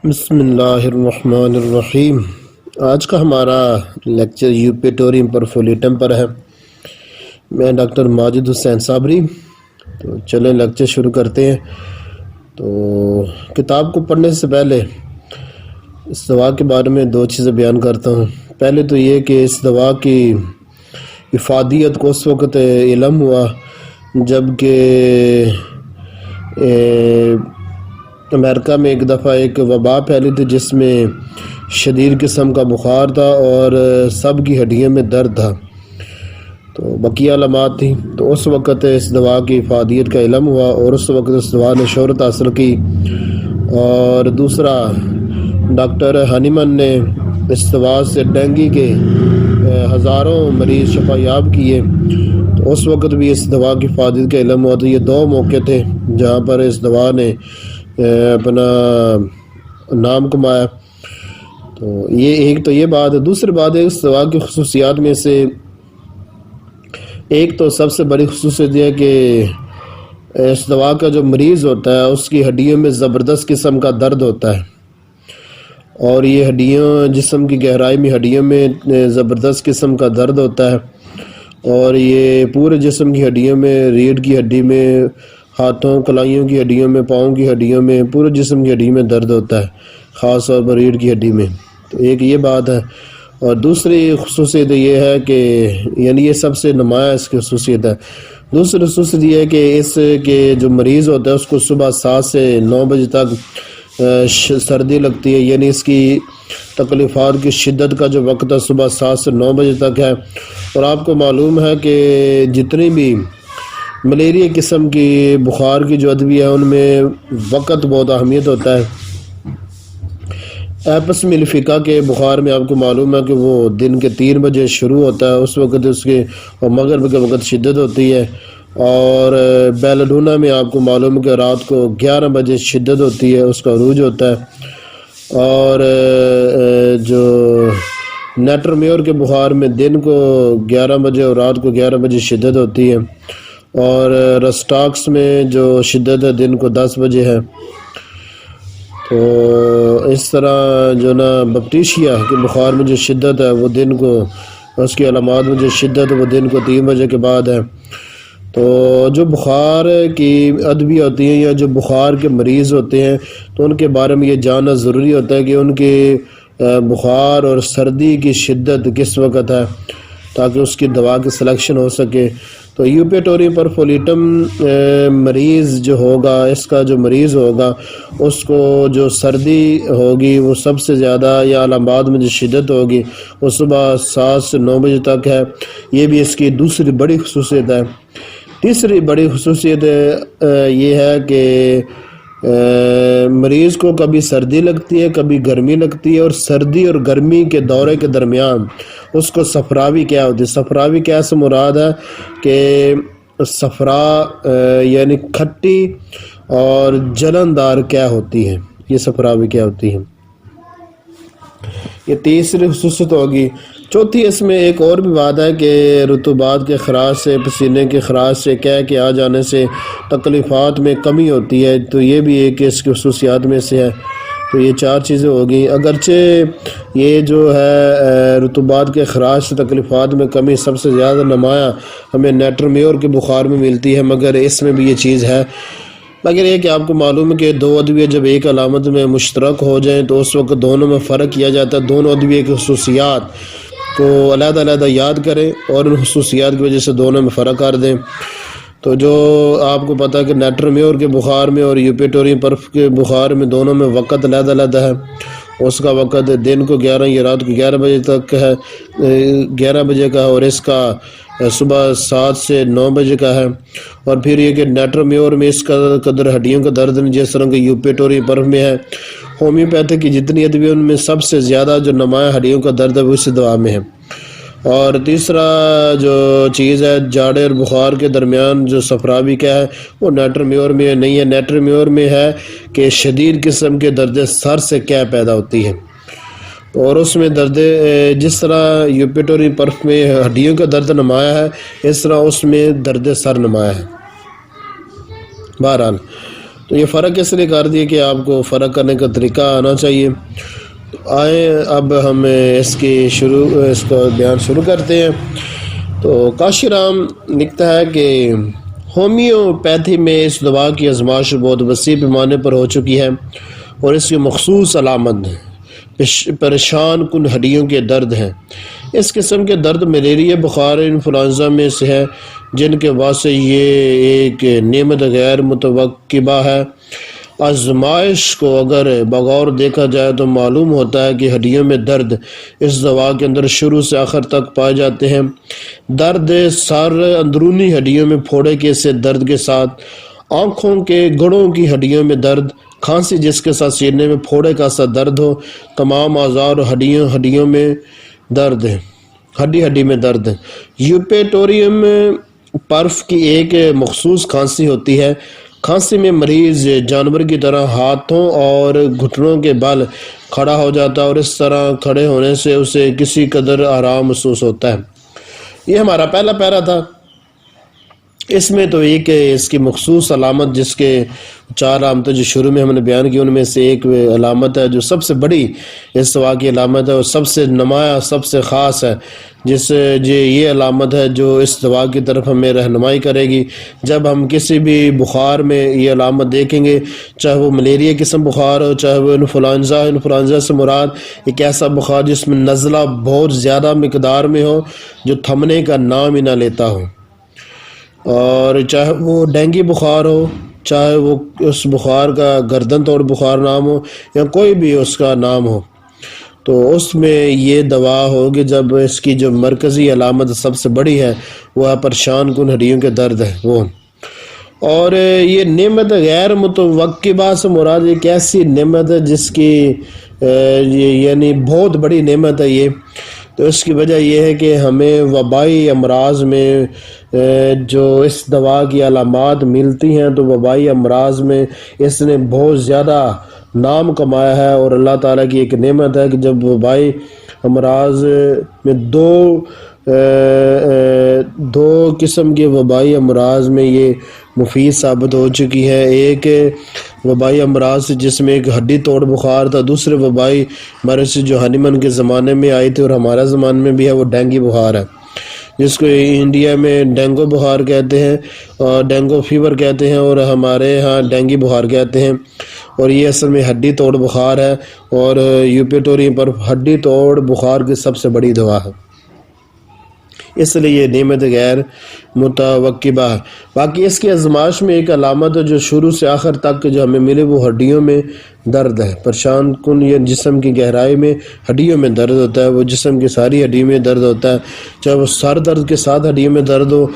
بسم اللہ الرحمن الرحیم۔ آج کا ہمارا لیکچر یوپیٹوریم پرفولیٹم پر ہے۔ میں ڈاکٹر ماجد حسین صابری۔ تو چلیں لیکچر شروع کرتے ہیں۔ تو کتاب کو پڑھنے سے پہلے اس دوا کے بارے میں دو چیزیں بیان کرتا ہوں۔ پہلے تو یہ کہ اس دوا کی افادیت کو اس وقت علم ہوا جب کہ امریکہ میں ایک دفعہ ایک وبا پھیلی تھی جس میں شدید قسم کا بخار تھا اور سب کی ہڈیوں میں درد تھا، تو بقیہ علامات تھیں۔ تو اس وقت اس دوا کی افادیت کا علم ہوا اور اس وقت اس دوا نے شہرت حاصل کی۔ اور دوسرا، ڈاکٹر ہنیمن نے اس دوا سے ڈینگی کے ہزاروں مریض شفا یاب کیے، تو اس وقت بھی اس دوا کی افادیت کا علم ہوا۔ تو یہ دو موقع تھے جہاں پر اس دوا نے اپنا نام کمایا۔ تو یہ بات ہے۔ دوسری بات ہے اس دوا کی خصوصیات میں سے ایک تو سب سے بڑی خصوصیت یہ ہے کہ اس دوا کا جو مریض ہوتا ہے اس کی ہڈیوں میں زبردست قسم کا درد ہوتا ہے، اور یہ ہڈیوں جسم کی گہرائی میں ہڈیوں میں زبردست قسم کا درد ہوتا ہے، اور یہ پورے جسم کی ہڈیوں میں، ریڑھ کی ہڈی میں، ہاتھوں کلائیوں کی ہڈیوں میں، پاؤں کی ہڈیوں میں، پورے جسم کی ہڈی میں درد ہوتا ہے، خاص طور پر ریڑھ کی ہڈی میں۔ تو ایک یہ بات ہے۔ اور دوسری خصوصیت یہ ہے کہ یعنی یہ سب سے نمایاں اس کی خصوصیت ہے۔ دوسری خصوصیت یہ ہے کہ اس کے جو مریض ہوتا ہے اس کو صبح 7 سے 9 بجے تک سردی لگتی ہے، یعنی اس کی تکلیفات کی شدت کا جو وقت ہے صبح 7 سے 9 بجے تک ہے۔ اور آپ کو معلوم ہے کہ جتنی بھی ملیریا قسم کی بخار کی جو ادویہ ہے ان میں وقت بہت اہمیت ہوتا ہے۔ ایپس ملیفیکا کے بخار میں آپ کو معلوم ہے کہ وہ دن کے 3 بجے شروع ہوتا ہے، اس وقت اس کے اور مغرب کے وقت شدت ہوتی ہے۔ اور بیلاڈونا میں آپ کو معلوم ہے کہ رات کو 11 بجے شدت ہوتی ہے، اس کا عروج ہوتا ہے۔ اور جو نیٹرمیور کے بخار میں دن کو 11 بجے اور رات کو 11 بجے شدت ہوتی ہے، اور رسٹاکس میں جو شدت ہے دن کو 10 بجے ہے۔ تو اس طرح جو نا بپٹیشیا کے بخار میں جو شدت ہے وہ دن کو، اس کی علامات میں جو شدت ہے وہ دن کو 3 بجے کے بعد ہے۔ تو جو بخار کی ادویہ ہوتی ہیں یا جو بخار کے مریض ہوتے ہیں تو ان کے بارے میں یہ جاننا ضروری ہوتا ہے کہ ان کے بخار اور سردی کی شدت کس وقت ہے، تاکہ اس کی دوا کی سلیکشن ہو سکے۔ تو یوپیٹوریم پرفولیٹم مریض جو ہوگا، اس کا جو مریض ہوگا اس کو جو سردی ہوگی وہ سب سے زیادہ یا علامات میں جو شدت ہوگی وہ صبح 7 سے 9 بجے تک ہے۔ یہ بھی اس کی دوسری بڑی خصوصیت ہے۔ تیسری بڑی خصوصیت یہ ہے کہ مریض کو کبھی سردی لگتی ہے کبھی گرمی لگتی ہے، اور سردی اور گرمی کے دورے کے درمیان اس کو صفراوی کیا ہوتی ہے۔ صفراوی کیا سے مراد ہے کہ صفرا یعنی کھٹی اور جلندار کیا ہوتی ہے، یہ صفراوی کیا ہوتی ہے۔ یہ تیسری خصوصیت ہوگی۔ چوتھی اس میں ایک اور بھی بات ہے کہ رطوبات کے خراش سے، پسینے کے خراش سے، کہہ کے آ جانے سے تکلیفات میں کمی ہوتی ہے، تو یہ بھی ایک اس کی خصوصیات میں سے ہے۔ تو یہ 4 چیزیں ہوگی۔ اگرچہ یہ جو ہے رطوبات کے خراش سے تکلیفات میں کمی سب سے زیادہ نمایاں ہمیں نیٹرمیور کے بخار میں ملتی ہے، مگر اس میں بھی یہ چیز ہے۔ مگر یہ کہ آپ کو معلوم ہے کہ 2 ادویہ جب ایک علامت میں مشترک ہو جائیں تو اس وقت دونوں میں فرق کیا جاتا ہے۔ دونوں ادویہ کی خصوصیات کو علیحدہ علیحدہ یاد کریں اور ان خصوصیات کی وجہ سے دونوں میں فرق کر دیں۔ تو جو آپ کو پتہ ہے کہ نیٹرمیور کے بخار میں اور یوپیٹوریم پرف کے بخار میں دونوں میں وقت علیحدہ علیحدہ ہے۔ اس کا وقت دن کو 11 یا رات کو 11 بجے تک ہے، 11 بجے کا، اور اس کا صبح 7 سے 9 بجے کا ہے۔ اور پھر یہ کہ نیٹرمیور میں اس کا قدر ہڈیوں کا درد نہیں جس طرح کہ یوپیٹوریم پرف میں ہے۔ ہومیوپیتھک کی جتنی ادویہ ان میں سب سے زیادہ جو نمایاں ہڈیوں کا درد ہے وہ اس دوا میں ہے۔ اور تیسرا جو چیز ہے جاڑے اور بخار کے درمیان جو صفراوی کیا ہے وہ نیٹرمیور میں نہیں ہے۔ نیٹرمیور میں ہے کہ شدید قسم کے درد سر سے کیا پیدا ہوتی ہے، اور اس میں درد جس طرح یوپیٹوریم پرف میں ہڈیوں کا درد نمایاں ہے اس طرح اس میں درد سر نمایاں ہے۔ بہرحال تو یہ فرق اس لیے کر دیا کہ آپ کو فرق کرنے کا طریقہ آنا چاہیے. آئیں اب ہم اس کا بیان شروع کرتے ہیں. تو کاشی رام لکھتا ہے کہ ہومیوپیتھی میں اس دوا کی آزمائش بہت وسیع پیمانے پر ہو چکی ہے اور اس کی مخصوص علامت پریشان کن ہڈیوں کے درد ہیں. اس قسم کے درد ملیریا، بخار، انفلوئنزا میں سے ہے جن کے واسطے یہ ایک نعمت غیر متوقبہ ہے. آزمائش کو اگر بغور دیکھا جائے تو معلوم ہوتا ہے کہ ہڈیوں میں درد اس دوا کے اندر شروع سے آخر تک پائے جاتے ہیں. درد سر، اندرونی ہڈیوں میں پھوڑے کے سے درد کے ساتھ آنکھوں کے گڑوں کی ہڈیوں میں درد، کھانسی جس کے ساتھ سینے میں پھوڑے کا سا درد ہو، تمام اعضاء اور ہڈیوں میں درد ہے، ہڈی میں درد ہے. یوپیٹوریم پرف کی ایک مخصوص کھانسی ہوتی ہے. کھانسی میں مریض جانور کی طرح ہاتھوں اور گھٹنوں کے بل کھڑا ہو جاتا ہے اور اس طرح کھڑے ہونے سے اسے کسی قدر آرام محسوس ہوتا ہے. یہ ہمارا پہلا پیرا تھا. اس میں تو ایک اس کی مخصوص علامت، جس کے 4 علامتیں جو شروع میں ہم نے بیان کی ان میں سے ایک علامت ہے جو سب سے بڑی اس دوا کی علامت ہے اور سب سے نمایاں، سب سے خاص ہے، یہ علامت ہے جو اس دوا کی طرف ہمیں رہنمائی کرے گی. جب ہم کسی بھی بخار میں یہ علامت دیکھیں گے، چاہے وہ ملیریا قسم بخار ہو، چاہے وہ انفلوئنزا سے مراد ایک ایسا بخار جس میں نزلہ بہت زیادہ مقدار میں ہو جو تھمنے کا نام ہی نہ لیتا ہو، اور چاہے وہ ڈینگی بخار ہو، چاہے وہ اس بخار کا گردن توڑ بخار نام ہو یا کوئی بھی اس کا نام ہو، تو اس میں یہ دوا ہوگی. جب اس کی جو مرکزی علامت سب سے بڑی ہے وہ پریشان کن ہڈیوں کے درد ہے وہ. اور یہ نعمت غیر متوقبہ سے مراد ایک ایسی نعمت ہے جس کی یعنی بہت بڑی نعمت ہے یہ. تو اس کی وجہ یہ ہے کہ ہمیں وبائی امراض میں جو اس دوا کی علامات ملتی ہیں تو وبائی امراض میں اس نے بہت زیادہ نام کمایا ہے. اور اللہ تعالیٰ کی ایک نعمت ہے کہ جب وبائی امراض میں دو قسم کے وبائی امراض میں یہ مفید ثابت ہو چکی ہے. ایک وبائی امراض جس میں ایک ہڈی توڑ بخار تھا، دوسرے وبائی مرض جو ہنیمن کے زمانے میں آئی تھی اور ہمارا زمانے میں بھی ہے وہ ڈینگی بخار ہے، جس کو انڈیا میں ڈینگو بخار کہتے ہیں اور ڈینگو فیور کہتے ہیں اور ہمارے ہاں ڈینگی بخار کہتے ہیں. اور یہ اصل میں ہڈی توڑ بخار ہے اور یوپیٹوریم پر ہڈی توڑ بخار کی سب سے بڑی دوا ہے، اس لیے یہ نعمت غیر متوقبہ ہے. باقی اس کی آزمائش میں ایک علامت ہے جو شروع سے آخر تک جو ہمیں ملے وہ ہڈیوں میں درد ہے. پریشان کن یہ جسم کی گہرائی میں ہڈیوں میں درد ہوتا ہے، وہ جسم کی ساری ہڈیوں میں درد ہوتا ہے، چاہے وہ سر درد کے ساتھ ہڈیوں میں درد ہو،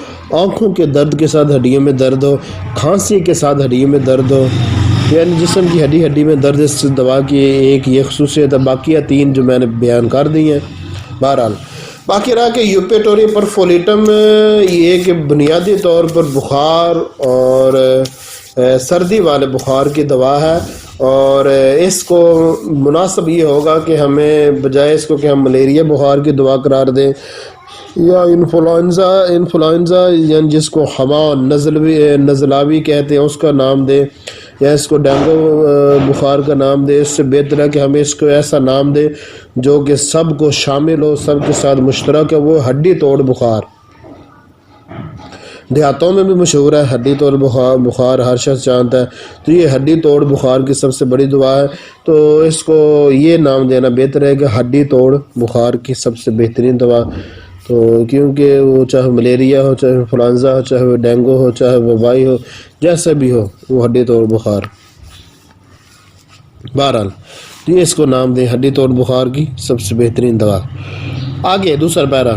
آنکھوں کے درد کے ساتھ ہڈیوں میں درد ہو، کھانسی کے ساتھ ہڈیوں میں درد ہو، یعنی جسم کی ہڈی میں درد. اس دوا کی ایک یہ خصوصیت ہے. باقی 3 جو میں نے بیان کر دی ہیں. بہرحال باقی رہا کہ یوپیٹوریم پرفولیٹم یہ ایک بنیادی طور پر بخار اور سردی والے بخار کی دوا ہے، اور اس کو مناسب یہ ہوگا کہ ہمیں بجائے اس کو کہ ہم ملیریا بخار کی دوا قرار دیں یا انفلوئنزا یعنی جس کو ہوا نزلاوی کہتے ہیں اس کا نام دیں، یا اس کو ڈینگو بخار کا نام دے، اس سے بہتر ہے کہ ہمیں اس کو ایسا نام دے جو کہ سب کو شامل ہو، سب کے ساتھ مشترک ہے. وہ ہڈی توڑ بخار دیہاتوں میں بھی مشہور ہے، ہڈی توڑ بخار ہر شخص جانتا ہے. تو یہ ہڈی توڑ بخار کی سب سے بڑی دوا ہے، تو اس کو یہ نام دینا بہتر ہے کہ ہڈی توڑ بخار کی سب سے بہترین دوا. تو کیونکہ وہ چاہے ملیریا ہو، چاہے انفلوئنزا ہو، چاہے وہ ڈینگو ہو، چاہے وبائی ہو، جیسا بھی ہو وہ ہڈی توڑ بخار. بہرحال یہ اس کو نام دیں ہڈی توڑ بخار کی سب سے بہترین دوا. آگے دوسرا پیرا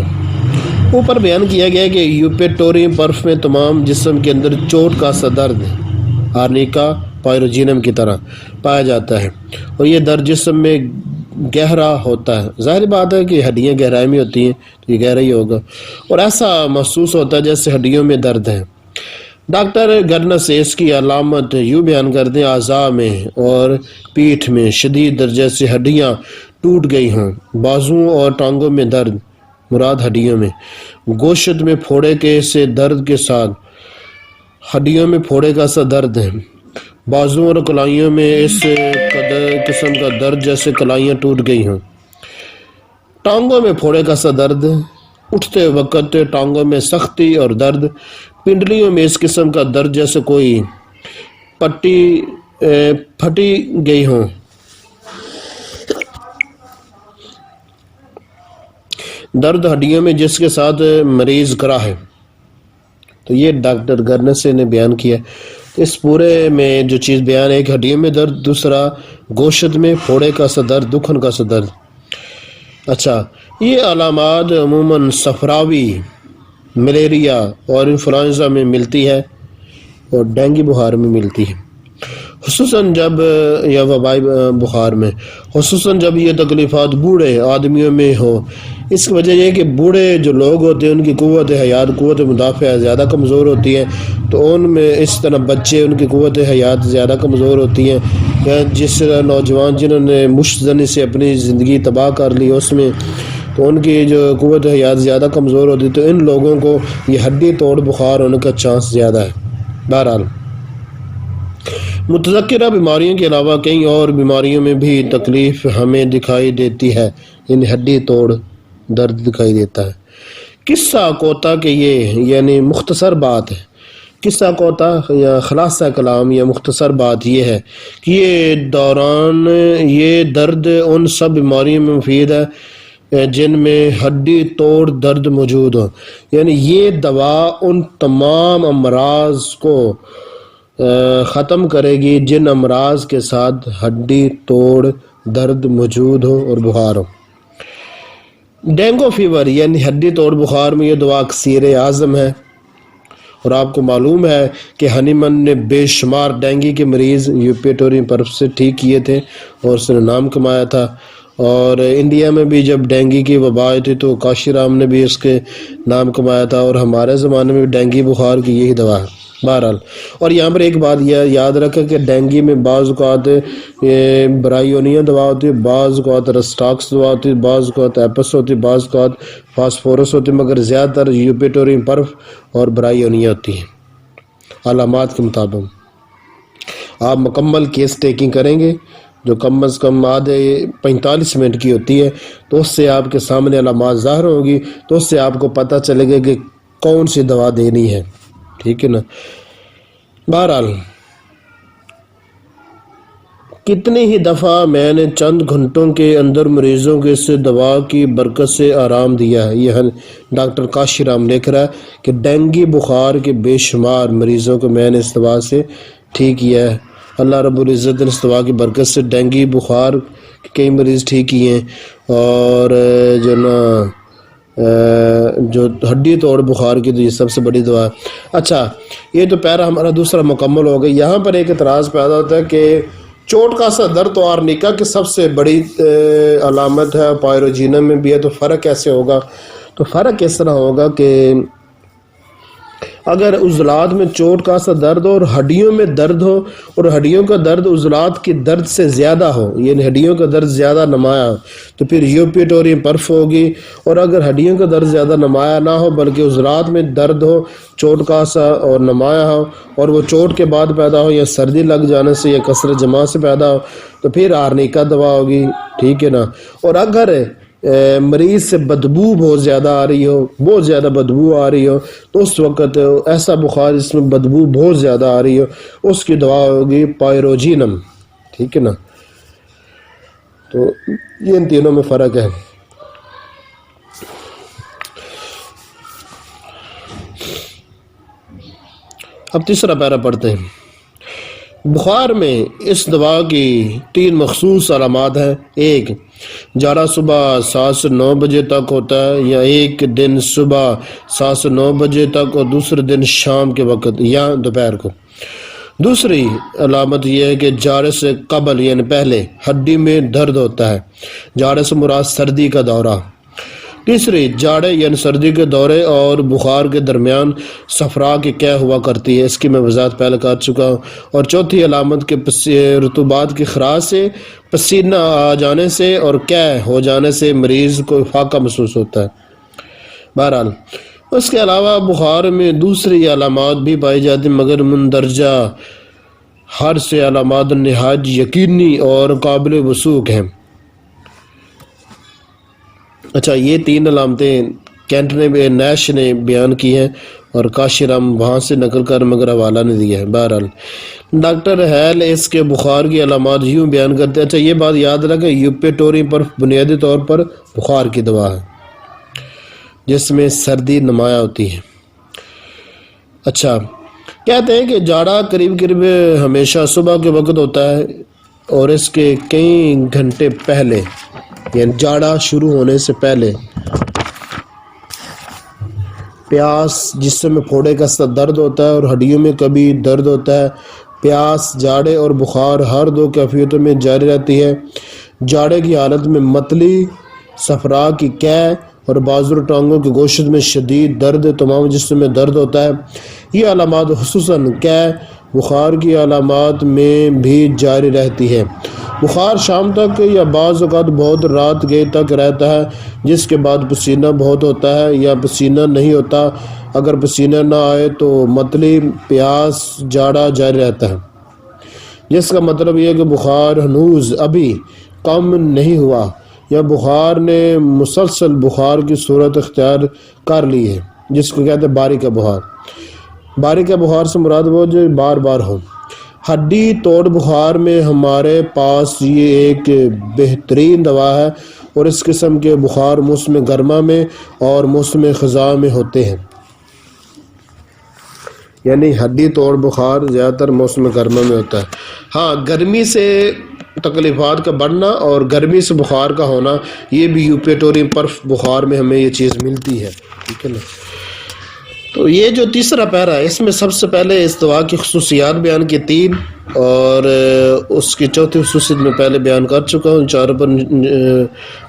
اوپر بیان کیا گیا کہ یوپیٹوریم پرف میں تمام جسم کے اندر چوٹ کا سا درد آرنیکا پائروجینم کی طرح پایا جاتا ہے، اور یہ درد جسم میں گہرا ہوتا ہے. ظاہر بات ہے کہ ہڈیاں گہرائی میں ہوتی ہیں تو یہ گہرا ہی ہوگا، اور ایسا محسوس ہوتا ہے جیسے ہڈیوں میں درد ہے. ڈاکٹر گرنس اس کی علامت یوں بیان کرتے ہیں: اعضاء میں اور پیٹھ میں شدید درجے سے ہڈیاں ٹوٹ گئی ہوں، بازوؤں اور ٹانگوں میں درد مراد ہڈیوں میں، گوشت میں پھوڑے کے سے درد کے ساتھ ہڈیوں میں پھوڑے کا سا درد ہے، بازو اور کلائیوں میں اس قسم کا درد جیسے کلائیاں ٹوٹ گئی ہوں، ٹانگوں میں پھوڑے کا سا درد، اٹھتے وقت ٹانگوں میں سختی اور درد، پنڈلیوں میں اس قسم کا درد جیسے کوئی پٹی پھٹی گئی ہوں، درد ہڈیوں میں جس کے ساتھ مریض کرا ہے۔ تو یہ ڈاکٹر گرنسے نے بیان کیا۔ اس پورے میں جو چیز بیان ہے کہ ہڈیوں میں درد، دوسرا گوشت میں پھوڑے کا سا درد، دکھن کا سا درد۔ اچھا، یہ علامات عموماً صفراوی، ملیریا اور انفلوئنزا میں ملتی ہے اور ڈینگی بخار میں ملتی ہے، خصوصاً جب یا وبائی بخار میں، خصوصاً جب یہ تکلیفات بوڑھے آدمیوں میں ہو۔ اس کی وجہ یہ کہ بوڑھے جو لوگ ہوتے ہیں ان کی قوت حیات، قوت مدافع زیادہ کمزور ہوتی ہے، تو ان میں اس طرح بچے ان کی قوت حیات زیادہ کمزور ہوتی ہیں، یا جس طرح نوجوان جنہوں نے مشت زنی سے اپنی زندگی تباہ کر لی اس میں، تو ان کی جو قوت حیات زیادہ کمزور ہوتی ہے، تو ان لوگوں کو یہ ہڈی توڑ بخار ہونے کا چانس زیادہ ہے۔ بہرحال متذکرہ بیماریوں کے علاوہ کئی اور بیماریوں میں بھی تکلیف ہمیں دکھائی دیتی ہے، یعنی ہڈی توڑ درد دکھائی دیتا ہے۔ قصہ کوتا کہ یہ یعنی مختصر بات ہے، قصہ کوتا یا خلاصہ کلام یا مختصر بات یہ ہے کہ یہ درد ان سب بیماریوں میں مفید ہے جن میں ہڈی توڑ درد موجود ہو، یعنی یہ دوا ان تمام امراض کو ختم کرے گی جن امراض کے ساتھ ہڈی توڑ درد موجود ہو اور بخار ہو۔ ڈینگو فیور یعنی ہڈی توڑ بخار میں یہ دوا اکسیر اعظم ہے، اور آپ کو معلوم ہے کہ ہنیمن نے بے شمار ڈینگی کے مریض یوپیٹوریم پرف سے ٹھیک کیے تھے اور اس نے نام کمایا تھا۔ اور انڈیا میں بھی جب ڈینگی کی وبا آئی تھی تو کاشی رام نے بھی اس کے نام کمایا تھا، اور ہمارے زمانے میں بھی ڈینگی بخار کی یہی دوا ہے۔ بہرحال، اور یہاں پر ایک بات یاد رکھیں کہ ڈینگی میں بعض اوقات برائیونیا دوا ہوتی ہے، بعض اوقات رسٹاکس دوا ہوتی ہے، بعض اوقات ایپس ہوتی ہے، بعض اوقات فاسفورس ہوتی ہے، مگر زیادہ تر یوپیٹوریم پرف اور برائیونیا ہوتی ہے۔ علامات کے مطابق آپ مکمل کیس ٹیکنگ کریں گے جو کم از کم آدھے 45 منٹ کی ہوتی ہے، تو اس سے آپ کے سامنے علامات ظاہر ہوں گی، تو اس سے آپ کو پتہ چلے گا کہ کون سی دوا دینی ہے، ٹھیک ہے نا۔ بہرحال کتنی ہی دفعہ میں نے چند گھنٹوں کے اندر مریضوں کو اس دوا کی برکت سے آرام دیا ہے۔ یہ ڈاکٹر کاشی رام لکھ رہا ہے کہ ڈینگی بخار کے بے شمار مریضوں کو میں نے اس دوا سے ٹھیک کیا ہے۔ اللہ رب العزت نے اس دوا کی برکت سے ڈینگی بخار کے کئی مریض ٹھیک کیے ہیں، اور جو ہڈی توڑ بخار کی تو یہ سب سے بڑی دوا ہے۔ اچھا، یہ تو پیرا ہمارا دوسرا مکمل ہو گیا۔ یہاں پر ایک اعتراض پیدا ہوتا ہے کہ چوٹ کا سا درد تو آرنیکا کی سب سے بڑی علامت ہے، پائروجینم میں بھی ہے، تو فرق کیسے ہوگا؟ تو فرق اس طرح ہوگا کہ اگر عضلات میں چوٹ کا سا درد ہو اور ہڈیوں میں درد ہو، اور ہڈیوں کا درد عضلات کی درد سے زیادہ ہو، یعنی ہڈیوں کا درد زیادہ نمایاں ہو، تو پھر یوپیٹوریم پرف ہوگی۔ اور اگر ہڈیوں کا درد زیادہ نمایاں نہ ہو بلکہ عضلات میں درد ہو چوٹ کا سا اور نمایاں ہو، اور وہ چوٹ کے بعد پیدا ہو یا سردی لگ جانے سے یا کثرت جماع سے پیدا ہو، تو پھر آرنیکا دوا ہوگی، ٹھیک ہے نا۔ اور اگر مریض سے بدبو بہت زیادہ آ رہی ہو، بہت زیادہ بدبو آ رہی ہو، تو اس وقت ایسا بخار جس میں بدبو بہت زیادہ آ رہی ہو، اس کی دوا ہوگی پائروجینم، ٹھیک ہے نا۔ تو یہ ان تینوں میں فرق ہے۔ اب تیسرا پیرا پڑھتے ہیں۔ بخار میں اس دوا کی 3 مخصوص علامات ہیں۔ 1، جاڑا صبح 7 سے 9 بجے تک ہوتا ہے، یا ایک دن صبح 7 سے 9 بجے تک اور دوسرے دن شام کے وقت یا دوپہر کو۔ دوسری علامت یہ ہے کہ جاڑے سے قبل یعنی پہلے ہڈی میں درد ہوتا ہے، جاڑے سے مراد سردی کا دورہ۔ تیسری، جاڑے یعنی سردی کے دورے اور بخار کے درمیان صفرا کی قے ہوا کرتی ہے، اس کی میں وضاحت پہلے کر چکا ہوں۔ اور چوتھی علامت کے رطوبات کی خراش سے، پسینہ آ جانے سے اور قے ہو جانے سے مریض کو فاقہ محسوس ہوتا ہے۔ بہرحال اس کے علاوہ بخار میں دوسری علامات بھی پائی جاتی مگر مندرجہ ہر سے علامات نہایت یقینی اور قابل وثوق ہیں۔ اچھا، یہ 3 علامتیں کینٹ نے نیش نے بیان کی ہیں اور کاشرم وہاں سے نقل کر مگر حوالہ نے دیا ہے۔ بہرحال ڈاکٹر ہیل اس کے بخار کی علامات یوں بیان کرتے ہیں۔ اچھا، یہ بات یاد رکھیں، یوپیٹوری پر بنیادی طور پر بخار کی دوا ہے جس میں سردی نمایاں ہوتی ہے۔ اچھا، کہتے ہیں کہ جاڑا قریب قریب ہمیشہ صبح کے وقت ہوتا ہے اور اس کے کئی گھنٹے پہلے، یعنی جاڑا شروع ہونے سے پہلے پیاس، جسم میں پھوڑے کا درد ہوتا ہے اور ہڈیوں میں کبھی درد ہوتا ہے۔ پیاس، جاڑے اور بخار ہر 2 کیفیتوں میں جاری رہتی ہے۔ جاڑے کی حالت میں متلی، صفرا کی قے اور بازو اور ٹانگوں کی گوشت میں شدید درد، تمام جسم میں درد ہوتا ہے۔ یہ علامات خصوصاً قے بخار کی علامات میں بھی جاری رہتی ہے۔ بخار شام تک یا بعض اوقات بہت رات گئے تک رہتا ہے، جس کے بعد پسینہ بہت ہوتا ہے یا پسینہ نہیں ہوتا۔ اگر پسینہ نہ آئے تو متلی، پیاس، جاڑا جاری رہتا ہے، جس کا مطلب یہ ہے کہ بخار ہنوز ابھی کم نہیں ہوا یا بخار نے مسلسل بخار کی صورت اختیار کر لی ہے، جس کو کہتے ہیں باری کا بخار۔ باری کا بخار سے مراد وہ جو بار بار ہو۔ ہڈی توڑ بخار میں ہمارے پاس یہ ایک بہترین دوا ہے اور اس قسم کے بخار موسم گرما میں اور موسم خزاں میں ہوتے ہیں۔ یعنی ہڈی توڑ بخار زیادہ تر موسم گرما میں ہوتا ہے۔ ہاں، گرمی سے تکلیفات کا بڑھنا اور گرمی سے بخار کا ہونا، یہ بھی یوپیٹوری پرف بخار میں ہمیں یہ چیز ملتی ہے، ٹھیک ہے نا۔ تو یہ جو تیسرا پیرا ہے، اس میں سب سے پہلے اس دوا کی خصوصیات بیان کی 3 اور اس کی چوتھی خصوصیت میں پہلے بیان کر چکا ہوں، 4 پر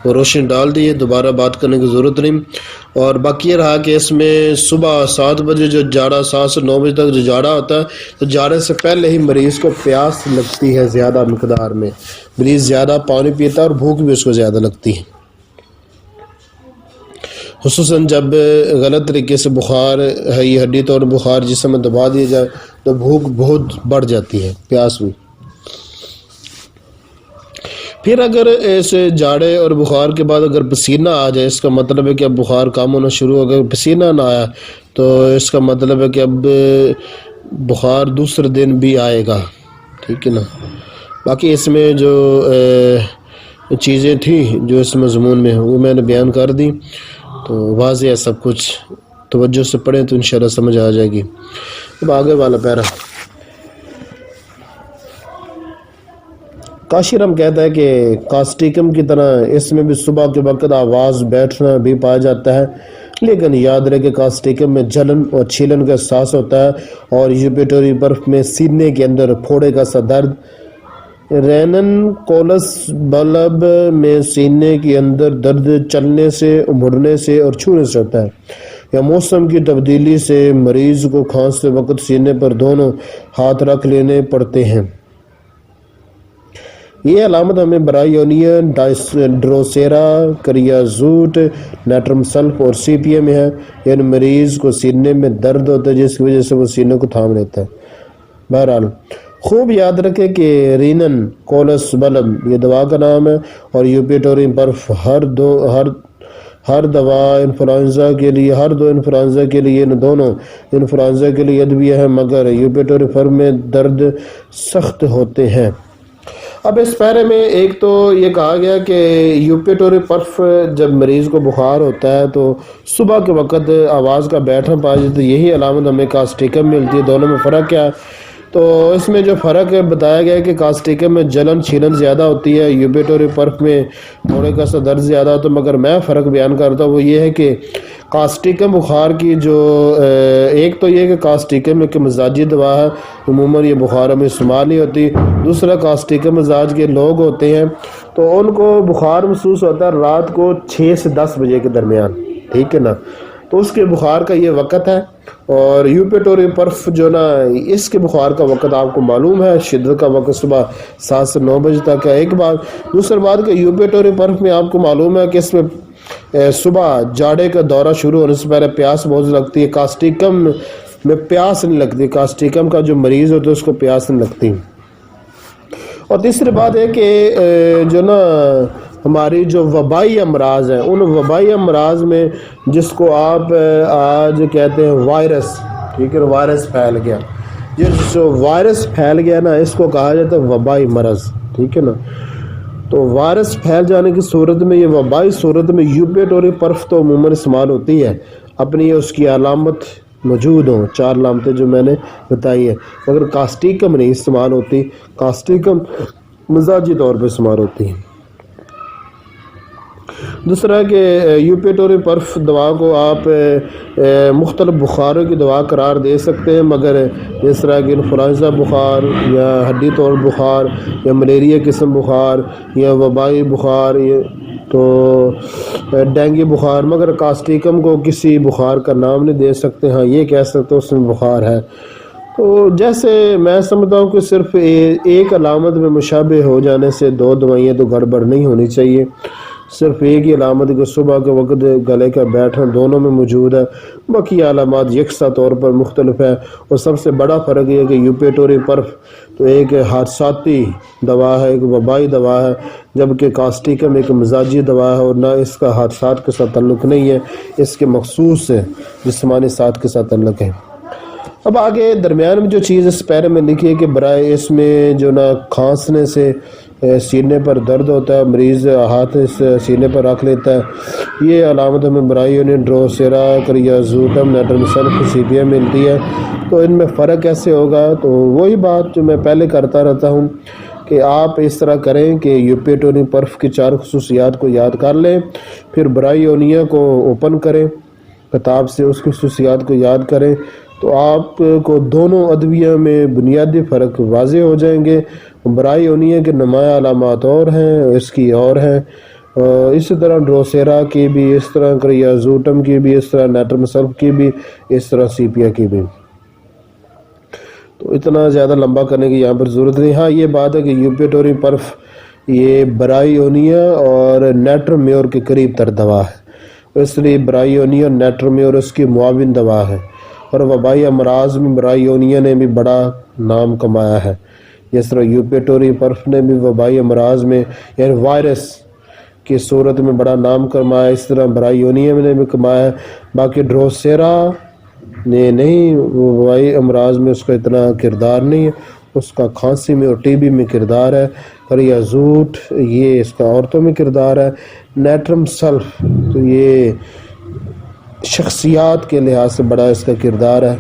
روشنی ڈال دی ہے، دوبارہ بات کرنے کی ضرورت نہیں۔ اور باقی یہ رہا کہ اس میں صبح 7 بجے جو جاڑا، 7 سے 9 بجے تک جو جاڑا ہوتا ہے، تو جاڑے سے پہلے ہی مریض کو پیاس لگتی ہے زیادہ مقدار میں، مریض زیادہ پانی پیتا ہے اور بھوک بھی اس کو زیادہ لگتی ہے، خصوصاً جب غلط طریقے سے بخار ہے، یہ ہڈی توڑ بخار جسم میں دبا دیا جائے تو بھوک بہت بڑھ جاتی ہے، پیاس بھی۔ پھر اگر ایسے جاڑے اور بخار کے بعد اگر پسینہ آ جائے، اس کا مطلب ہے کہ اب بخار کام ہونا شروع ہو گیا۔ پسینہ نہ آیا تو اس کا مطلب ہے کہ اب بخار دوسرے دن بھی آئے گا، ٹھیک ہے نا۔ باقی اس میں جو چیزیں تھیں جو اس مضمون میں وہ میں نے بیان کر دی، تو واضح ہے سب کچھ، توجہ سے پڑھیں تو انشاءاللہ سمجھ آ جائے گی۔ اب آگے والا پیرا، کاشرم کہتا ہے کہ کاسٹیکم کی طرح اس میں بھی صبح کے وقت آواز بیٹھنا بھی پایا جاتا ہے، لیکن یاد رہے کہ کاسٹیکم میں جلن اور چھیلن کا احساس ہوتا ہے اور یوپیٹوری برف میں سینے کے اندر پھوڑے کا سا درد۔ رینن کولس بلب میں سینے کے اندر درد چلنے سے، مڑنے سے اور چھونے سے ہوتا ہے، یا موسم کی تبدیلی سے مریض کو کھانستے وقت سینے پر دونوں ہاتھ رکھ لینے پڑتے ہیں۔ یہ علامت ہمیں برائیونین، ڈروسیرا، کریازوٹ، نیٹرم سلف اور سی پی اے میں ہے، یعنی مریض کو سینے میں درد ہوتا ہے جس کی وجہ سے وہ سینے کو تھام لیتا ہے۔ بہرحال خوب یاد رکھیں کہ رینن کولس بلب یہ دوا کا نام ہے اور یوپیٹوری برف ہر دوا انفلوئنزا کے لیے، ہر 2 انفلوئنزا کے لیے، دونوں انفلوئنزا کے لیے ادویہ ہے، مگر یوپیٹوری برف میں درد سخت ہوتے ہیں۔ اب اس پیرے میں ایک تو یہ کہا گیا کہ یوپیٹوری برف جب مریض کو بخار ہوتا ہے تو صبح کے وقت آواز کا بیٹھنا پایا جاتا ہے، یہی علامت ہمیں کاسٹیکم ملتی ہے۔ دونوں میں فرق کیا ہے؟ تو اس میں جو فرق ہے بتایا گیا ہے کہ کاسٹیکم میں جلن چھیلن زیادہ ہوتی ہے، یوپیٹوری برف میں تھوڑے کا سا درد زیادہ ہوتا ہے، مگر میں فرق بیان کرتا ہوں وہ یہ ہے کہ کاسٹیکم بخار کی جو ایک تو یہ کہ کاسٹیکم ایک مزاجی دوا ہے، عموماً یہ بخاروں میں استعمال نہیں ہوتی۔ دوسرا، کاسٹیکم مزاج کے لوگ ہوتے ہیں تو ان کو بخار محسوس ہوتا ہے رات کو 6 سے 10 بجے کے درمیان، ٹھیک ہے نا، تو اس کے بخار کا یہ وقت ہے۔ اور یوپیٹوری برف جو نا، اس کے بخار کا وقت آپ کو معلوم ہے، شدت کا وقت صبح 7 سے 9 بجے تک ہے، ایک بات۔ دوسری بات کہ یوپیٹوری برف میں آپ کو معلوم ہے کہ اس میں صبح جاڑے کا دورہ شروع ہونے سے پہلے پیاس بہت لگتی ہے، کاسٹیکم میں پیاس نہیں لگتی، کاسٹیکم کا جو مریض ہوتا ہے اس کو پیاس نہیں لگتی۔ اور تیسری بات ہے کہ جو نا ہماری جو وبائی امراض ہیں، ان وبائی امراض میں جس کو آپ آج کہتے ہیں وائرس، ٹھیک ہے، وائرس پھیل گیا، یہ جو وائرس پھیل گیا نا اس کو کہا جاتا ہے وبائی مرض، ٹھیک ہے نا۔ تو وائرس پھیل جانے کی صورت میں، یہ وبائی صورت میں یوپیٹوری پرف تو عموماً استعمال ہوتی ہے، اپنی اس کی علامت موجود ہوں، 4 علامتیں جو میں نے بتائی ہے، مگر کاسٹیکم نہیں استعمال ہوتی، کاسٹیکم مزاجی طور پہ استعمال ہوتی ہے۔ دوسرا کہ یوپیٹوری پرف دوا کو آپ مختلف بخاروں کی دوا قرار دے سکتے ہیں، مگر اس طرح کہ انفلوئنزا بخار یا ہڈی توڑ بخار یا ملیریا قسم بخار یا وبائی بخار تو ڈینگی بخار، مگر کاسٹیکم کو کسی بخار کا نام نہیں دے سکتے، ہاں یہ کہہ سکتے اس میں بخار ہے۔ تو جیسے میں سمجھتا ہوں کہ صرف ایک علامت میں مشابہ ہو جانے سے 2 دوائیاں تو گڑبڑ نہیں ہونی چاہیے، صرف ایک ہی علامت کہ صبح کے وقت گلے کا بیٹھنا دونوں میں موجود ہے، باقی علامات یکساں طور پر مختلف ہے۔ اور سب سے بڑا فرق یہ ہے کہ یوپیٹوری پرف تو ایک حادثاتی دوا ہے، ایک وبائی دوا ہے، جبکہ کاسٹیکم ایک مزاجی دوا ہے اور نہ اس کا حادثات کے ساتھ تعلق نہیں ہے، اس کے مخصوص جسمانی ساتھ کے ساتھ تعلق ہے۔ اب آگے درمیان میں جو چیز اس پیرے میں لکھی ہے کہ برائے اس میں جو نا کھانسنے سے سینے پر درد ہوتا ہے، مریض ہاتھ اس سینے پر رکھ لیتا ہے، یہ علامت ہمیں برائیونین ڈروسیرا کریازوٹم نیٹرمسلف سیپیا ملتی ہے۔ تو ان میں فرق کیسے ہوگا؟ تو وہی بات جو میں پہلے کرتا رہتا ہوں کہ آپ اس طرح کریں کہ یوپیٹوری پرف کی 4 خصوصیات کو یاد کر لیں، پھر برائیونیا کو اوپن کریں کتاب سے، اس کی خصوصیات کو یاد کریں، تو آپ کو دونوں ادویہ میں بنیادی فرق واضح ہو جائیں گے۔ برائیونیا کے نمایاں علامات اور ہیں، اس کی اور ہیں، اسی طرح ڈروسیرا کی بھی، اس طرح کریازوٹم کی بھی، اس طرح نیٹرمسلف کی بھی، اس طرح سیپیا کی بھی۔ تو اتنا زیادہ لمبا کرنے کی یہاں پر ضرورت نہیں۔ ہاں یہ بات ہے کہ یوپیٹوری پرف یہ برائیونیا اور نیٹرمیور کے قریب تر دوا ہے، اس لیے برائیونیا اور نیٹرمیور اس کی معاون دوا ہے، اور وبائی امراض میں برائیونیا نے بھی بڑا نام کمایا ہے، جس طرح یوپیٹوری پرف نے بھی وبائی امراض میں یعنی وائرس کی صورت میں بڑا نام کمایا، اس طرح برائیونیا نے بھی کمایا ہے۔ باقی ڈروسیرا نے نہیں، وبائی امراض میں اس کا اتنا کردار نہیں ہے، اس کا کھانسی میں اور ٹی بی میں کردار ہے، کریازوٹ یہ اس کا عورتوں میں کردار ہے، نیٹرم سلف تو یہ شخصیات کے لحاظ سے بڑا اس کا کردار ہے،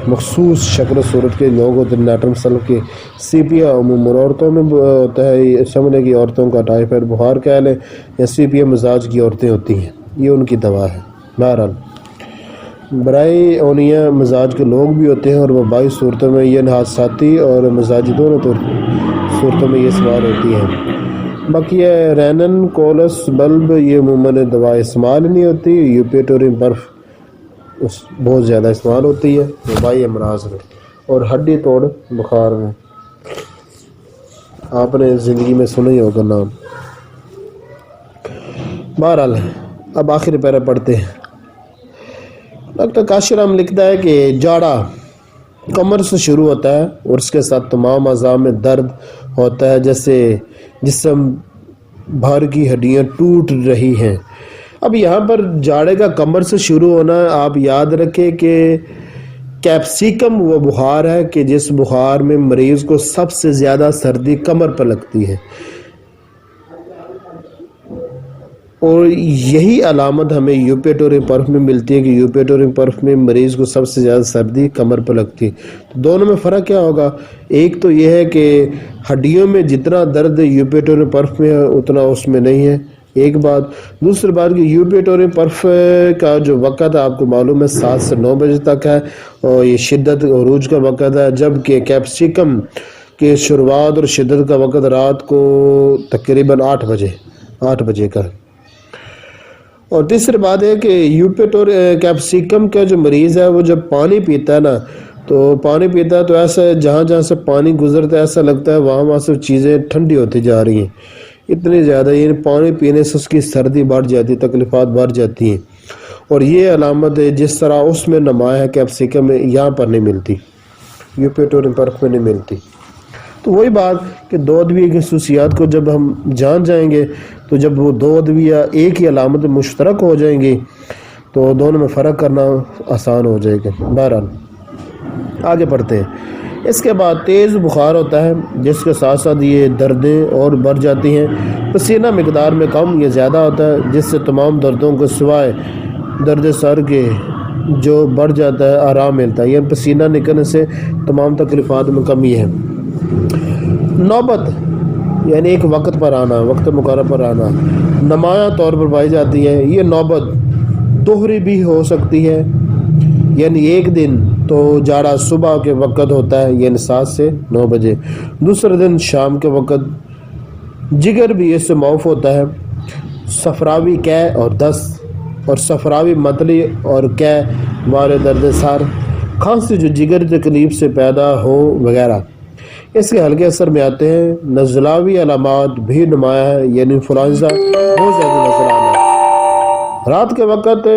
مخصوص شکل و صورت کے لوگ ہوتے ہیں نیٹرم سلف کے۔ سیپیا عموماً عورتوں میں ہوتا ہے، یہ سمجھنے کی عورتوں کا ٹائیفائڈ بخار کہہ لیں، یا سیپیا مزاج کی عورتیں ہوتی ہیں، یہ ان کی دوا ہے۔ بہرحال برائی اونیا مزاج کے لوگ بھی ہوتے ہیں، اور وبائی صورتوں میں یہ حادثاتی اور مزاجی دونوں صورتوں میں یہ استعمال ہوتی ہیں۔ باقی یہ رینن کولس بلب یہ عموماً دوا استعمال نہیں ہوتی، یوپیٹوری برف بہت زیادہ استعمال ہوتی ہے وبائی امراض میں اور ہڈی توڑ بخار میں، آپ نے زندگی میں سنا ہی ہوگا نام۔ بہرحال اب آخری پیرا پڑھتے ہیں۔ ڈاکٹر کاشرام لکھتا ہے کہ جاڑا کمر سے شروع ہوتا ہے اور اس کے ساتھ تمام اعضاء میں درد ہوتا ہے، جیسے جسم بھر کی ہڈیاں ٹوٹ رہی ہیں۔ اب یہاں پر جاڑے کا کمر سے شروع ہونا، آپ یاد رکھیں کہ کیپسیکم وہ بخار ہے کہ جس بخار میں مریض کو سب سے زیادہ سردی کمر پر لگتی ہے، اور یہی علامت ہمیں یوپیٹوری پرف میں ملتی ہے کہ یوپیٹوری پرف میں مریض کو سب سے زیادہ سردی کمر پر لگتی ہے۔ تو دونوں میں فرق کیا ہوگا؟ ایک تو یہ ہے کہ ہڈیوں میں جتنا درد یوپیٹوری پرف میں ہے اتنا اس میں نہیں ہے، ایک بات۔ دوسری بات کہ یوپیٹوری پرف کا جو وقت ہے آپ کو معلوم ہے 7 سے 9 بجے تک ہے، اور یہ شدت عروج کا وقت ہے، جبکہ کیپسیکم کی شروعات اور شدت کا وقت رات کو تقریباً 8 بجے کا ہے۔ اور تیسری بات ہے کہ یوپیٹوری کیپسیکم کا جو مریض ہے وہ جب پانی پیتا ہے نا، تو پانی پیتا ہے تو ایسا جہاں جہاں سے پانی گزرتا ہے ایسا لگتا ہے وہاں سے چیزیں ٹھنڈی ہوتی جا رہی ہیں، اتنی زیادہ، یعنی پانی پینے سے اس کی سردی بڑھ جاتی، تکلیفات بڑھ جاتی ہیں، اور یہ علامت جس طرح اس میں نمایاں ہے کیپسیکم میں، یہاں پر نہیں ملتی، یوپیٹوری پرف میں نہیں ملتی۔ تو وہی بات کہ دو ادویہ کی خصوصیات کو جب ہم جان جائیں گے تو جب وہ دو ادویہ ایک ہی علامت مشترک ہو جائیں گی تو دونوں میں فرق کرنا آسان ہو جائے گا۔ بہرحال آگے پڑھتے ہیں۔ اس کے بعد تیز بخار ہوتا ہے جس کے ساتھ ساتھ یہ دردیں اور بڑھ جاتی ہیں۔ پسینہ مقدار میں کم یا زیادہ ہوتا ہے جس سے تمام دردوں کو سوائے درد سر کے جو بڑھ جاتا ہے آرام ملتا ہے، یعنی پسینہ نکلنے سے تمام تکلیفات میں کمی ہے۔ نوبت یعنی ایک وقت پر آنا، وقت مقرر پر آنا، نمایاں طور پر پائی جاتی ہے۔ یہ نوبت دوہری بھی ہو سکتی ہے، یعنی ایک دن تو جاڑا صبح کے وقت ہوتا ہے یعنی 7 سے 9 بجے، دوسرے دن شام کے وقت۔ جگر بھی اس سے معاف ہوتا ہے۔ صفراوی قے اور دست اور صفراوی متلی اور قے والے درد سر، کھانسی جو جگر تکلیف سے پیدا ہو وغیرہ اس کے ہلکے اثر میں آتے ہیں۔ نزلاوی علامات بھی نمایاں ہے، یعنی انفلوئنزا بہت زیادہ نزلہ آنا، رات کے وقت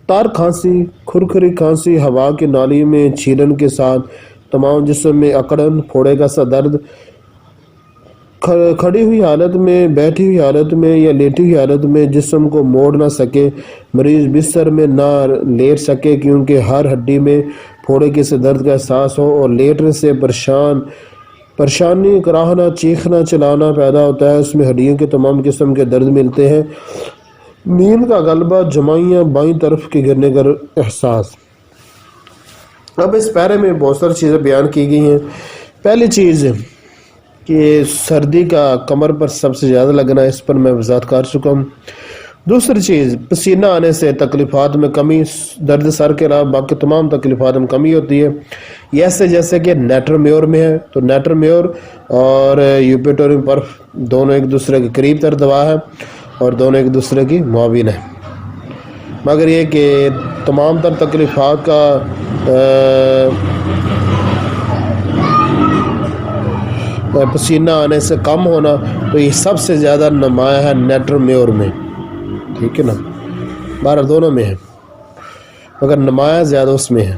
تار کھانسی، کھرکھری کھانسی، ہوا کی نالی میں چھیلن کے ساتھ تمام جسم میں اکڑن، پھوڑے کا سا درد، کھڑی ہوئی حالت میں، بیٹھی ہوئی حالت میں یا لیٹی ہوئی حالت میں جسم کو موڑ نہ سکے، مریض بستر میں نہ لیٹ سکے کیونکہ ہر ہڈی میں پھوڑے کے سے درد کا احساس ہو اور لیٹنے سے پریشانی، کراہنا، چیخنا، چلانا پیدا ہوتا ہے، اس میں ہڈیوں کے تمام قسم کے درد ملتے ہیں۔ نیند کا غلبہ، جمائیاں بائیں طرف کے گرنے کا احساس۔ اب اس پیرے میں بہت ساری چیزیں بیان کی گئی ہیں۔ پہلی چیز کہ سردی کا کمر پر سب سے زیادہ لگنا، اس پر میں وضاحت کر چکا ہوں۔ دوسری چیز پسینہ آنے سے تکلیفات میں کمی، درد سر کے علاوہ باقی تمام تکلیفات میں کمی ہوتی ہے، جیسے کہ نیٹر میور میں ہے تو نیٹر میور اور یوپیٹوریم پرف دونوں ایک دوسرے کے قریب تر دوا ہے اور دونوں ایک دوسرے کی معاون ہے، مگر یہ کہ تمام تر تکلیفات کا پسینہ آنے سے کم ہونا تو یہ سب سے زیادہ نمایاں ہے نیٹر میور میں، ٹھیک ہے نا، 12 دونوں میں ہے مگر نمایاں زیادہ اس میں ہے۔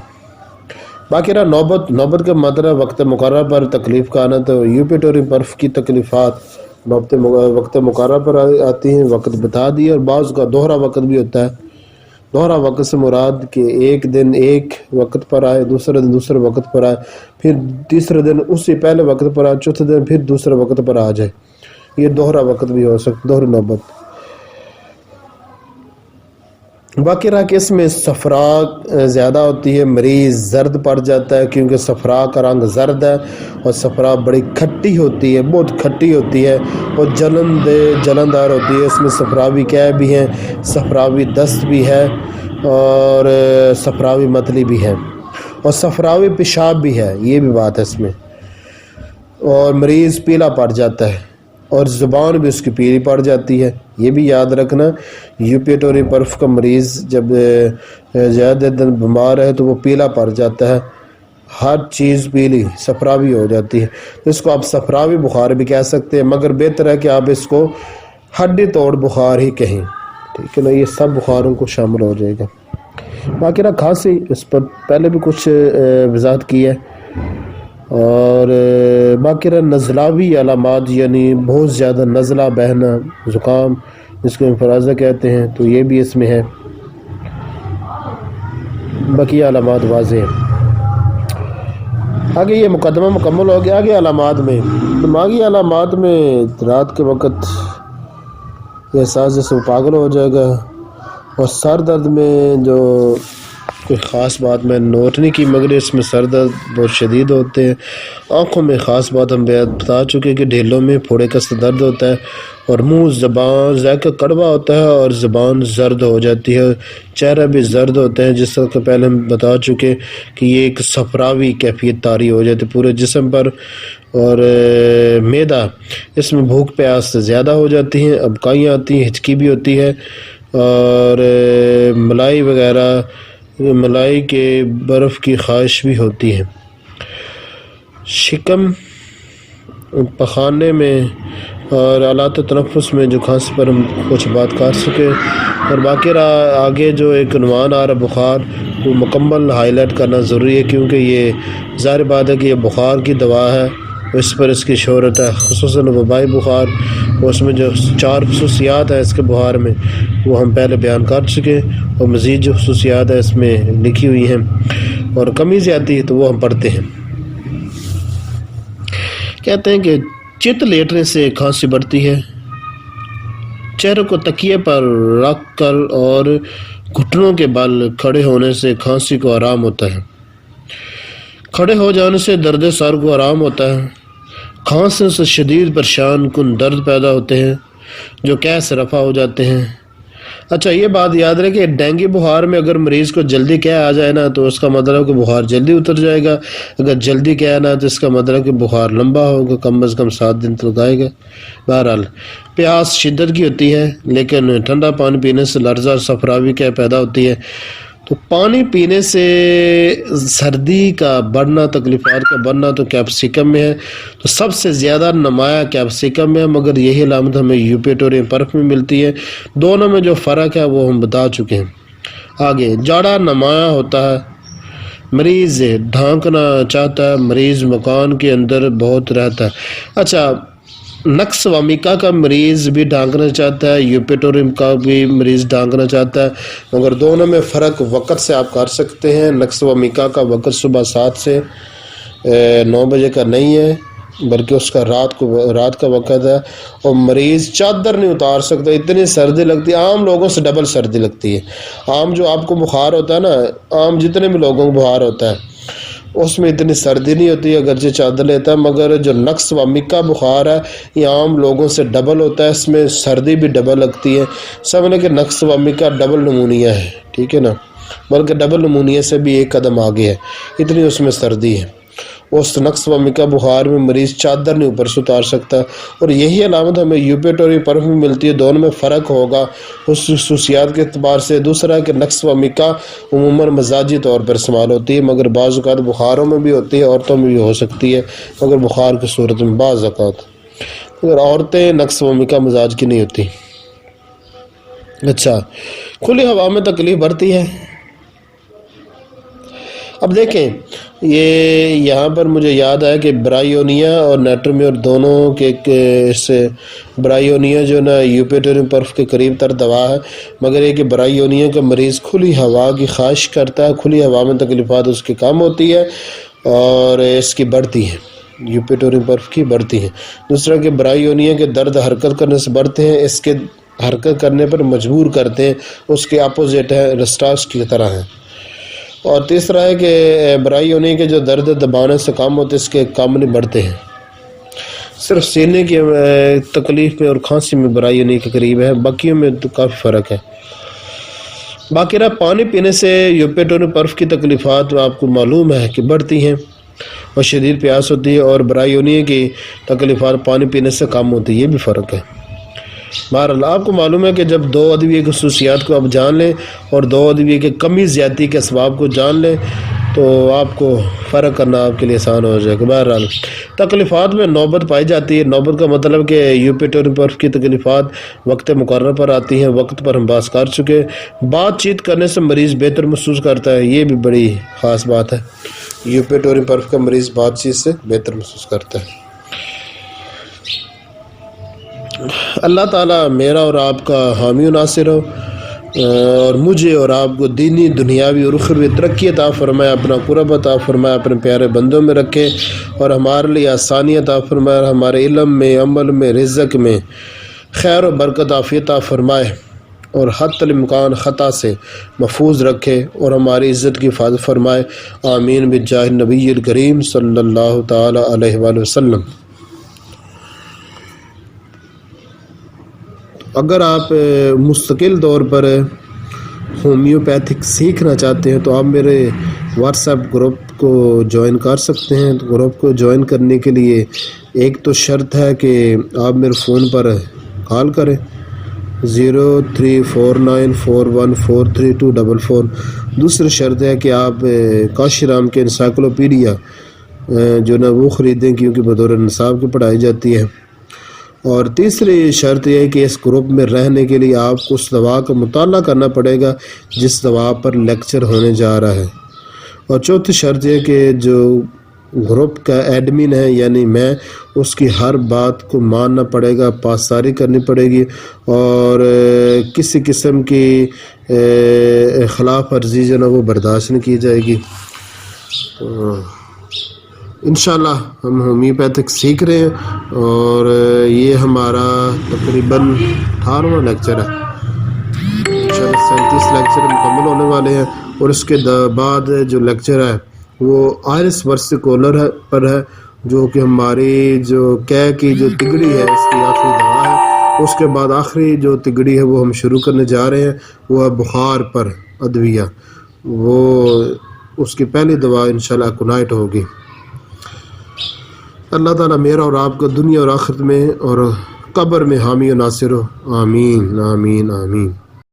باقی رہا نوبت کا مطلب وقت مقرر پر تکلیف کا آنا، تو یوپیٹوریم پرف کی تکلیفات وقت مقرر پر آتی ہیں، وقت بتا دی، اور بعض کا دوہرا وقت بھی ہوتا ہے۔ دوہرا وقت سے مراد کہ ایک دن ایک وقت پر آئے، دوسرے دن دوسرے وقت پر آئے، پھر تیسرے دن اسی پہلے وقت پر آئے، چوتھے دن پھر دوسرے وقت پر آ جائے، یہ دوہرا وقت بھی ہو سکتا، دوہری نوبت۔ باقی رہا کہ اس میں صفرا زیادہ ہوتی ہے، مریض زرد پڑ جاتا ہے کیونکہ صفرا کا رنگ زرد ہے اور صفرا بڑی کھٹی ہوتی ہے، بہت کھٹی ہوتی ہے اور جلندار ہوتی ہے۔ اس میں صفراوی قے بھی ہیں، صفراوی دست بھی ہے اور صفراوی متلی بھی ہے اور صفراوی پیشاب بھی ہے، یہ بھی بات ہے اس میں، اور مریض پیلا پڑ جاتا ہے اور زبان بھی اس کی پیلی پڑ جاتی ہے، یہ بھی یاد رکھنا۔ یوپیٹوریم پرف کا مریض جب زیادہ دن بیمار ہے تو وہ پیلا پڑ جاتا ہے، ہر چیز پیلی صفراوی ہو جاتی ہے، اس کو آپ صفراوی بخار بھی کہہ سکتے ہیں، مگر بہتر ہے کہ آپ اس کو ہڈی توڑ بخار ہی کہیں، ٹھیک ہے نا، یہ سب بخاروں کو شامل ہو جائے گا۔ باقی رہا کھانسی، اس پر پہلے بھی کچھ وضاحت کی ہے، اور باقی رہا نزلاوی علامات یعنی بہت زیادہ نزلہ بہنا، زکام جس کو انفلوئنزا کہتے ہیں، تو یہ بھی اس میں ہے، باقی علامات واضح ہیں۔ آگے یہ مقدمہ مکمل ہو گیا۔ آگے علامات میں، دماغی علامات میں رات کے وقت احساس جیسے وہ پاگل ہو جائے گا، اور سر درد میں جو کوئی خاص بات میں نوٹ نہیں کی مگر اس میں سر درد بہت شدید ہوتے ہیں۔ آنکھوں میں خاص بات ہم بتا چکے کہ ڈھیلوں میں پھوڑے کا درد ہوتا ہے، اور منہ زبان ذائقہ کڑوا ہوتا ہے اور زبان زرد ہو جاتی ہے، چہرہ بھی زرد ہوتا ہے، جس طرح پہلے ہم بتا چکے کہ یہ ایک صفراوی کیفیت طاری ہو جاتی ہے پورے جسم پر، اور معدہ اس میں بھوک پیاس زیادہ ہو جاتی ہیں، ابکائیاں آتی ہیں، ہچکی بھی ہوتی ہے، اور ملائی کے برف کی خواہش بھی ہوتی ہے۔ شکم، پخانے میں اور آلات تنفس میں جو کھانسی پر ہم کچھ بات کر سکے، اور باقی رہا آگے جو ایک عنوان آ رہا بخار، وہ مکمل ہائی لائٹ کرنا ضروری ہے کیونکہ یہ ظاہر بات ہے کہ یہ بخار کی دوا ہے اس پر اس کی شہرت ہے، خصوصاً وبائی بخار. اس میں جو 4 خصوصیات ہیں اس کے بخار میں وہ ہم پہلے بیان کر چکے، اور مزید جو خصوصیات ہیں اس میں لکھی ہوئی ہیں، اور کمی زیادتی ہے تو وہ ہم پڑھتے ہیں. کہتے ہیں کہ چت لیٹنے سے کھانسی بڑھتی ہے، چہرے کو تکیے پر رکھ کر اور گھٹنوں کے بل کھڑے ہونے سے کھانسی کو آرام ہوتا ہے، کھڑے ہو جانے سے درد سر کو آرام ہوتا ہے، کھانسنے سے شدید پریشان کن درد پیدا ہوتے ہیں جو قحط سے رفع ہو جاتے ہیں. اچھا یہ بات یاد رہے کہ ڈینگی بخار میں اگر مریض کو جلدی قحط آ جائے نا تو اس کا مطلب کہ بخار جلدی اتر جائے گا، اگر جلدی قحط نہ تو اس کا مطلب کہ بخار لمبا ہوگا، کم از کم 7 دن تک آئے گا. بہرحال پیاس شدت کی ہوتی ہے، لیکن ٹھنڈا پانی پینے سے لرزہ اور صفراوی قحط پیدا ہوتی ہے. تو پانی پینے سے سردی کا بڑھنا، تکلیفات کا بڑھنا تو کیپسیکم میں ہے، تو سب سے زیادہ نمایاں کیپسیکم میں ہے، مگر یہی علامت ہمیں یوپیٹوریم پرف میں ملتی ہے. دونوں میں جو فرق ہے وہ ہم بتا چکے ہیں. آگے جاڑا نمایاں ہوتا ہے، مریض ڈھانکنا چاہتا ہے، مریض مکان کے اندر بہت رہتا ہے. اچھا نقص ومیکا کا مریض بھی ڈھانکنا چاہتا ہے، یوپیٹوریم کا بھی مریض ڈھانکنا چاہتا ہے، مگر دونوں میں فرق وقت سے آپ کر سکتے ہیں. نقص ومیکا کا وقت صبح 7 سے 9 بجے کا نہیں ہے، بلکہ اس کا رات کا وقت ہے، اور مریض چادر نہیں اتار سکتا، اتنی سردی لگتی ہے، عام لوگوں سے ڈبل سردی لگتی ہے. عام جو آپ کو بخار ہوتا ہے نا، عام جتنے بھی لوگوں کو بخار ہوتا ہے اس میں اتنی سردی نہیں ہوتی اگرچہ چادر لیتا ہے، مگر جو نقص ومیکا بخار ہے یہ عام لوگوں سے ڈبل ہوتا ہے، اس میں سردی بھی ڈبل لگتی ہے. سمجھنے کہ نقص ومیکا ڈبل نمونیا ہے، ٹھیک ہے نا، بلکہ ڈبل نمونیا سے بھی ایک قدم آگے ہے، اتنی اس میں سردی ہے. اس نقص ومیکا بخار میں مریض چادر نہیں اوپر سے اتار سکتا، اور یہی علامت ہمیں یوپیٹوریم پرف میں ملتی ہے. دونوں میں فرق ہوگا اس خصوصیات کے اعتبار سے. دوسرا ہے کہ نقص ومیکا عموماً مزاجی طور پر استعمال ہوتی ہے، مگر بعض اوقات بخاروں میں بھی ہوتی ہے، عورتوں میں بھی ہو سکتی ہے، مگر بخار کی صورت میں بعض اوقات، مگر عورتیں نقص ومیکا مزاج کی نہیں ہوتی. اچھا کھلی ہوا میں تکلیف بڑھتی ہے. اب دیکھیں یہ یہاں پر مجھے یاد آیا کہ برائیونیا اور نیٹرومی اور دونوں کے اس برائیونیا جو نا یوپیٹوریم پرف کے قریب تر دوا ہے، مگر یہ کہ برائیونیا کا مریض کھلی ہوا کی خواہش کرتا ہے، کھلی ہوا میں تکلیفات اس کی کم ہوتی ہے اور اس کی بڑھتی ہے، یوپیٹوریم پرف کی بڑھتی ہے. دوسرا کہ برائیونیا کے درد حرکت کرنے سے بڑھتے ہیں، اس کے حرکت کرنے پر مجبور کرتے ہیں، اس کے اپوزٹ ہے، رسٹاس کی طرح ہے. اور تیسرا ہے کہ برائیونیا کے جو درد دبانے سے کم ہوتے اس کے کم نہیں بڑھتے ہیں. صرف سینے کی تکلیف میں اور کھانسی میں برائیونیا کے قریب ہے، باقیوں میں تو کافی فرق ہے. باقی رہا پانی پینے سے یوپیٹوریم پرف کی تکلیفات آپ کو معلوم ہے کہ بڑھتی ہیں اور شدید پیاس ہوتی ہے، اور برائیونیا کی تکلیفات پانی پینے سے کم ہوتی ہے، یہ بھی فرق ہے. بہرحال آپ کو معلوم ہے کہ جب 2 ادویے کی خصوصیات کو آپ جان لیں اور 2 ادویے کے کمی زیادتی کے اسباب کو جان لیں تو آپ کو فرق کرنا آپ کے لیے آسان ہو جائے گا. بہرحال تکلیفات میں نوبت پائی جاتی ہے. نوبت کا مطلب کہ یوپیٹوریم پرف کی تکلیفات وقت مقرر پر آتی ہیں، وقت پر ہم بات کر چکے. بات چیت کرنے سے مریض بہتر محسوس کرتا ہے، یہ بھی بڑی خاص بات ہے، یوپیٹوریم پرف کا مریض بات چیت سے بہتر محسوس کرتا ہے. اللہ تعالیٰ میرا اور آپ کا حامی و ناصر ہو، اور مجھے اور آپ کو دینی دنیاوی اور اخروی ترقی عطا فرمائے، اپنا قرب عطا فرمائے، اپنے پیارے بندوں میں رکھے، اور ہمارے لیے آسانی عطا فرمائے، اور ہمارے علم میں، عمل میں، رزق میں خیر و برکت عافیت عطا فرمائے، اور حتی الامکان خطا سے محفوظ رکھے، اور ہماری عزت کی حفاظت فرمائے. آمین بجاہ نبی الکریم صلی اللہ تعالی علیہ وآلہ وسلم. اگر آپ مستقل طور پر ہومیوپیتھک سیکھنا چاہتے ہیں تو آپ میرے واٹس ایپ گروپ کو جوائن کر سکتے ہیں. گروپ کو جوائن کرنے کے لیے ایک تو شرط ہے کہ آپ میرے فون پر کال کریں 034941432244. دوسری شرط ہے کہ آپ کاشرام کے انسائکلوپیڈیا جو نا وہ خریدیں، کیونکہ بطور نصاب کی پڑھائی جاتی ہے. اور تیسری شرط یہ ہے کہ اس گروپ میں رہنے کے لیے آپ کو اس دوا کا مطالعہ کرنا پڑے گا جس دوا پر لیکچر ہونے جا رہا ہے. اور چوتھی شرط یہ کہ جو گروپ کا ایڈمن ہے، یعنی میں، اس کی ہر بات کو ماننا پڑے گا، پاسداری کرنی پڑے گی، اور کسی قسم کی خلاف ورزی جو نا وہ برداشت نہیں کی جائے گی۔ انشاءاللہ ہم ہومیوپیتھک سیکھ رہے ہیں، اور یہ ہمارا تقریباً 18واں لیکچر ہے۔ انشاءاللہ 37 لیکچر مکمل ہونے والے ہیں، اور اس کے بعد جو لیکچر ہے وہ آئرس ورسیکولر پر ہے، جو کہ ہماری جو قے کی جو تگڑی ہے اس کی آخری دوا ہے۔ اس کے بعد آخری جو تگڑی ہے وہ ہم شروع کرنے جا رہے ہیں، وہ ہے بخار پر ادویہ، وہ اس کی پہلی دوا انشاءاللہ اکونائٹ ہوگی۔ اللہ تعالیٰ میرا اور آپ کو دنیا اور آخرت میں اور قبر میں حامی و ناصر ہو، آمین آمین آمین۔